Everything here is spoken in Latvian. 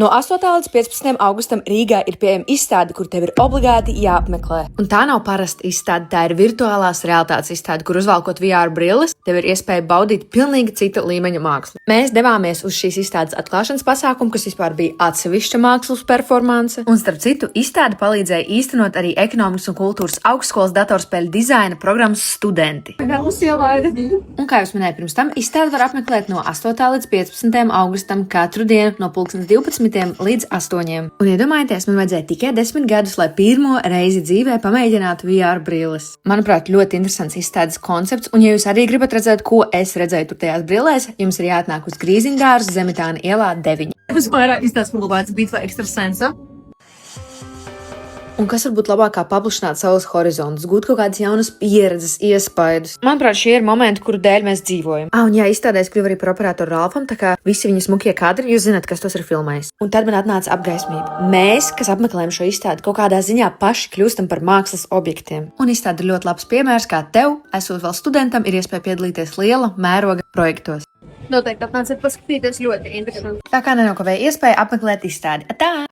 No 8. līdz 15. augustam Rīgā ir pieejama izstāde, kur tev ir obligāti jāapmeklē. Un tā nav parasta izstāde, tā ir virtuālās realitātes izstāde, kur uzvalkot VR brilles, tev ir iespēja baudīt pilnīgi cita līmeņa mākslu. Mēs devāmies uz šīs izstādes atklāšanas pasākumu, kas vispār bija atsevišķa mākslas performance. Un starp citu, izstāde palīdzēja īstenot arī ekonomikas un kultūras augstskolas datorspēļu dizaina programmas studenti. Un kā jau minēju pirms tam, izstādi var apmeklēt no 8. līdz 15. augustam katru dienu no 12. līdz 8. Un iedomājieties, man vajadzēja tikai 10 gadus, lai pirmo reizi dzīvē pamēģinātu VR brilles. Manuprāt, ļoti interesants izstādes koncepts, un ja jūs arī gribat redzēt, ko es redzēju tur tajās brillēs, jums ir jāatnāk uz Grīziņdārzu Zemitāna ielā 9. Vispār izstāsts publicēts Beat vai Extrasensa. Un kas var būt labāk kā paplašināt savus horizontus, gūt kaut kādas jaunas pieredzes, iespaidus. Manuprāt, šie ir momenti, kuru dēļ mēs dzīvojam. Un jā, izstādēs kļuva arī par operatoru Ralfam, tā kā visi viņa smukie kadri, jūs zināt, kas tos ir filmējis. Un tad man atnāca apgaismība. Mēs, kas apmeklējam šo izstādi, kaut kādā ziņā paši kļūstam par mākslas objektiem. Un izstāde ir ļoti labs piemērs, kā tev, esot vēl studentam, ir iespēja piedalīties liela mēroga projektos. Noteikti atnāciet paskatīties, ļoti interesanti. Tā kā nenokavēja iespēja apmeklēt izstādi. Atā!